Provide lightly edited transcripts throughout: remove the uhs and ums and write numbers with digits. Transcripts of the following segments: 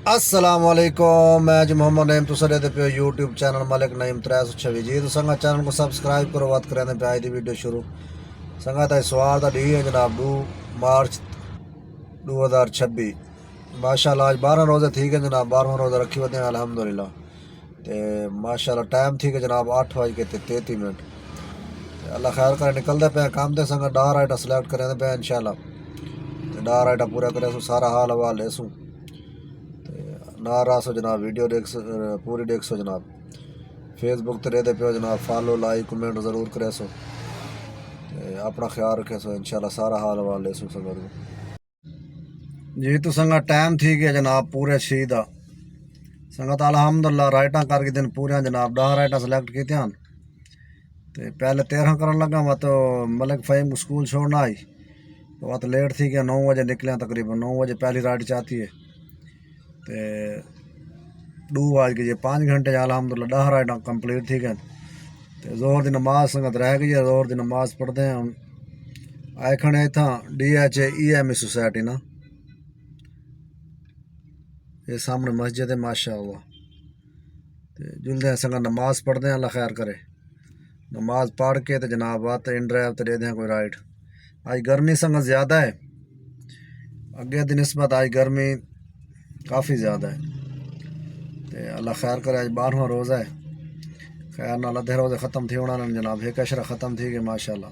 السلام علیکم میں جو محمد نعیم تو سرے پہ یوٹیوب چینل ملک نعیم 326 جی تو سنگا چینل کو سبسکرائب کرو بات کریں پہ آئی دی ویڈیو شروع سنگا تا سوال دا ڈی ہے جناب 2 مارچ 2026 ماشاءاللہ آج 12 روزے تھی کہ جناب 12 روزے رکھی ہوتے ہیں الحمدللہ تے ماشاءاللہ ٹائم تھی کہ جناب 8:33 اللہ خیر کرے نکلتے پہ کام تے سنگا ڈار آئٹا سلیکٹ کریں پہ انشاءاللہ ڈار آئٹا پورا کرے سو سارا حال حوال لے سوں نہ رہا سو جناب ویڈیو پوری دیکھ سو جناب فیس بک تے رہتے پیو جناب فالو لائک کمنٹ ضرور کرے سو اپنا خیال رکھے سو انشاءاللہ سارا حال حوال لے سو سنگا جی تو سنگا ٹائم تھی گیا جناب پورے شہیدہ سنگت الحمدللہ رائٹاں کر کے دن پورے جناب 10 رائٹاں سلیکٹ کی تھیں تے پہلے 13 کرن لگا میں تو ملک فہیم کو سکول چھوڑنا آئی تو بات لیٹ تھی کہ 9 بجے نکلے تقریباً 9 بجے پہلی رائٹ چاہتی ہے تے 2 بج گئی 5 گھنٹے الحمدللہ 10 رائٹاں کمپلیٹ تھی گئے تے زہر دی نماز سنگت رہ گئی ہے زہر دی نماز پڑھتے ہیں آئے کھڑے اتھاں DHA سوسائٹی نا یہ سامنے مسجد ہے ماشاءاللہ جلدے ہیں سنگا نماز پڑھتے ہیں اللہ خیر کرے نماز پڑھ کے تو جناب آتے ان ڈرائیو تو دے دیں کوئی رائٹ آج گرمی سنگا زیادہ ہے اگے دی نسبت آج گرمی کافی زیادہ ہے تے اللہ خیر کرے آج 12واں روزہ ہے خیر نال ادھے روزے ختم تھی ہونا جناب ایک اشرا ختم تھی گئے ماشاءاللہ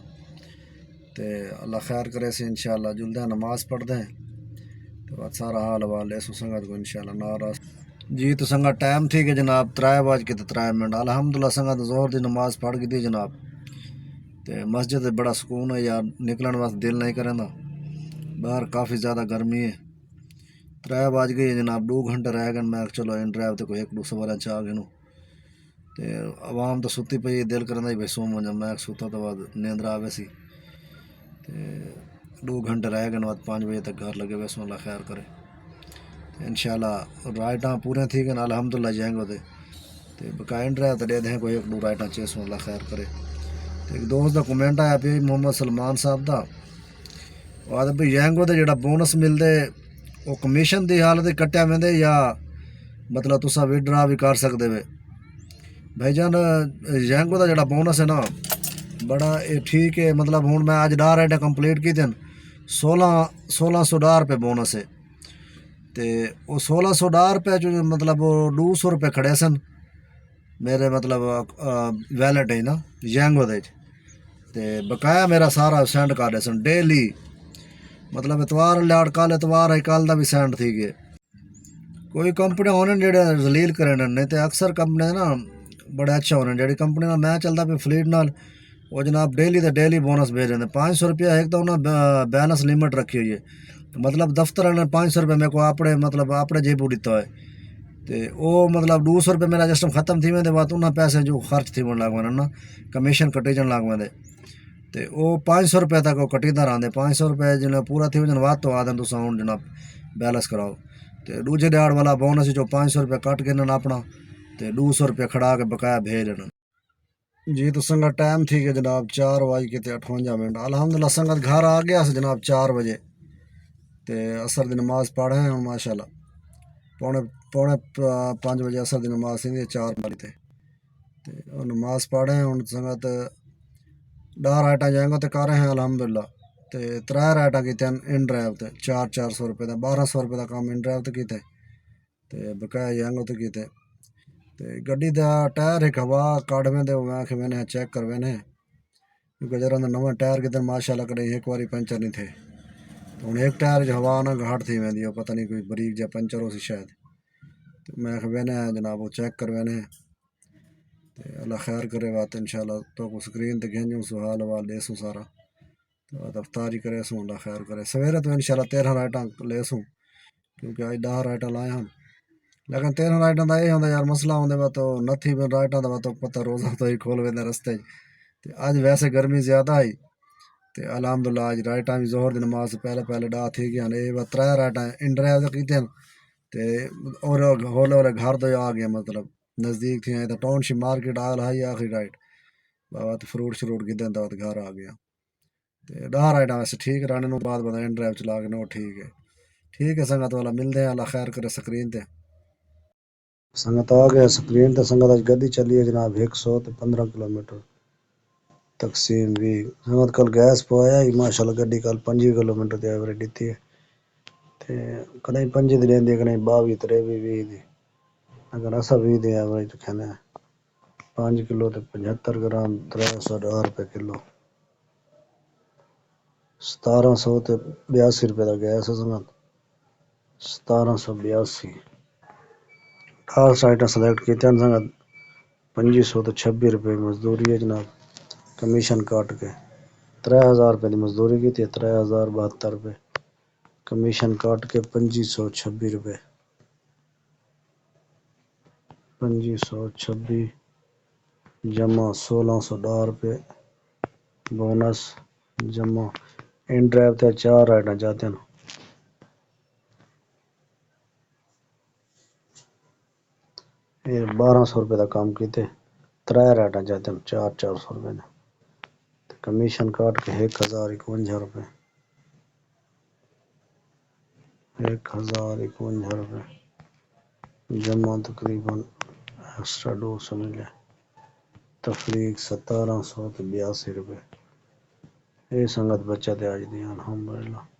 تے اللہ خیر کرے سی انشاءاللہ جلدے ہیں نماز پڑھتے ہیں تو بعد سارا حال حوال لے سو سنگت کو انشاءاللہ ناراض جی تو سنگا ٹائم تھی کہ جناب 3:03 الحمدللہ سنگا تو زہر دی نماز پڑھ گئی تھی جناب تے مسجد بڑا سکون ہے یار نکلن واسطے دل نہیں کریں دا باہر کافی زیادہ گرمی ہے 3 بج گئی جناب 2 گھنٹے رہ گئے میں چلو ان ڈرائیو تے کوئی 1-2 سوارا چاہ گئے تے عوام تو ستی پئی دل کرنا ہی بھائی سو منجا میں سوتا تو بعد نیندر آوے سی تے 2 گھنٹے رہ گئے بعد 5 بجے تک گھر لگے ویسوں اللہ خیر کرے انشاءاللہ رائٹاں پورے تھی گئے الحمدللہ جائیں گے تے بقائن ڈرائیو تے دے دیں کوئی 1-2 رائٹاں چیسوں اللہ خیر کرے ایک دوست دا کمنٹ آیا پی محمد سلمان صاحب دا وہ آدھے بھی جینگو دے جڑا بونس ملدے وہ کمیشن دی حالت کٹیا میں دے یا مطلب تسا وڈرا بھی کر سکتے وے بھائی جان جینگو دا جڑا بونس ہے نا بڑا ٹھیک ہے مطلب ہوں میں آج 10 رائٹاں کمپلیٹ کی تھیں 1600 روپے بونس ہے تے وہ 1600 روپے جو مطلب وہ 200 روپے کھڑے سن میرے مطلب ویلٹ ہے نا جینگو دے تے بقایا میرا سارا سینڈ کر رہے سن ڈیلی مطلب اتوار لیاڑ کل اتوار ہے کل دا بھی سینڈ تھی گئے کوئی کمپنی ہونے جڑے ذلیل کرے نہیں تے اکثر کمپنی نا بڑے اچھا ہونے جڑی کمپنی نال میں چلتا پہ فلیٹ نال وہ جناب ڈیلی تے ڈیلی بونس بھیج دیں 500 روپیہ ایک تو انہوں نے بیلنس لمٹ رکھی ہوئی ہے مطلب دفتر والے 500 روپے میرے کو اپنے مطلب اپنے جیبو دیتا ہے تے وہ مطلب 200 روپے میرا جسٹم ختم تھی میں دے بعد انہاں پیسے جو خرچ تھی لگ میں نا کمیشن کٹی جان لگ میں دے تے وہ 500 روپے تک وہ کٹی دا رہے 500 روپے جنہیں پورا تھی وجن وات تو آدھیں تو ساؤنڈ جناب بیلنس کراؤ تے دوجے دیہڑ والا بونس جو 500 روپے کٹ کے اپنا تے 200 روپے کھڑا کے بقایا بھیج دینا جی تو سنگت ٹائم تھی کہ جناب 4:58 الحمدللہ سنگت گھر آ گیا سے جناب 4 بجے تے عصر دی نماز پڑھے ہیں ماشاءاللہ پونے 5 بجے عصر دی نماز سی 4 بجے تے نماز پڑھے ہیں ہوں سنگت 10 رائٹاں جائیں گے تے کر رہے ہیں الحمدللہ تے 3 رائٹاں کی ان ڈرائیو تے 400 روپے دا 1200 روپے دا کام ان ڈرائیو تے کیتے تے بقایا جائیں گے تے کیتے تے گڈی دا ٹائر ایک ہوا کاڑویں دے میں کہ میں نے چیک کروے نے کیونکہ جرا نواں ٹائر کدھر ماشاءاللہ کدے ایک باری پنچر نہیں تھے ہوں ایک ٹائر جو ہوا نا گھاٹ تھی میں دی پتہ نہیں کوئی بریک جا پنچر ہو سی شاید تو میں کہ نے جناب وہ چیک کروے نے تے اللہ خیر کرے بات انشاءاللہ تو کو سکرین تے گھنجوں سو حال حوال لے سوں سارا تو افطاری کرے سوں اللہ خیر کرے سویرے تو انشاءاللہ 13 رائٹاں لے سوں کیونکہ آج 10 رائٹاں لائے ہم لیکن 13 رائٹاں دا یہ ہوندا یار مسئلہ ہوندے وا تو نتھی بن رائٹاں دا تو پتہ روزہ تو ہی کھول ویندے رستے تے اج ویسے گرمی زیادہ آئی تے الحمدللہ آج رائٹاں بھی ظہر دی نماز سے پہلے ڈا تھی گیا نے 3 رائٹاں ان ڈرائیو کیتے تے اور ہولے گھر دے آ گیا مطلب نزدیک تھی تو ٹاؤن شپ مارکیٹ آل ہائی آخری رائٹ بابا تو فروٹ شروٹ کی دیں تو گھر آ گیا تے 10 رائٹاں ویسے ٹھیک رہنے بعد بتا ان ڈرائیو چلا کے نو ٹھیک ہے سنگت والا ملتے ہیں اللہ خیر کرے سکرین تے سنگت آ گیا سکرین تے سنگت اج گڈی چلی ہے جناب 115 کلومیٹر تقسیم بھی سنگت کل گیس پوایا ہی ماشاءاللہ گڈی کل 25 کلومیٹر دی ایوریج دتی ہے تے کدی 25 دی لیندی کدی 22 23 20 دی اگر اسا 20 دی ایوریج کھانا 5 کلو تے 75 گرام 310 روپے کلو 1700 تے 82 روپے دا گیس ہے سنگت 1782 خاص سائٹاں سلیکٹ کیتے ہیں سنگت 2500 تے 26 روپے مزدوری ہے جناب کمیشن کاٹ کے 3000 روپے دی مزدوری کی تے 3072 روپے کمیشن کاٹ کے 2526 روپے 2526 جمع 1610 روپے بونس جمع ان ڈرائیو تے 4 رائڈاں جاتے ہیں یہ 1200 روپے دا کام کیتے 3 رائڈاں جاتے ہیں 400 روپے نے کمیشن کاٹ کے 1051 روپے 1051 روپے جمع تقریباً ایکسٹرا 200 ملے تفریق 1782 روپے یہ سنگت بچت ہے آج دی الحمدللہ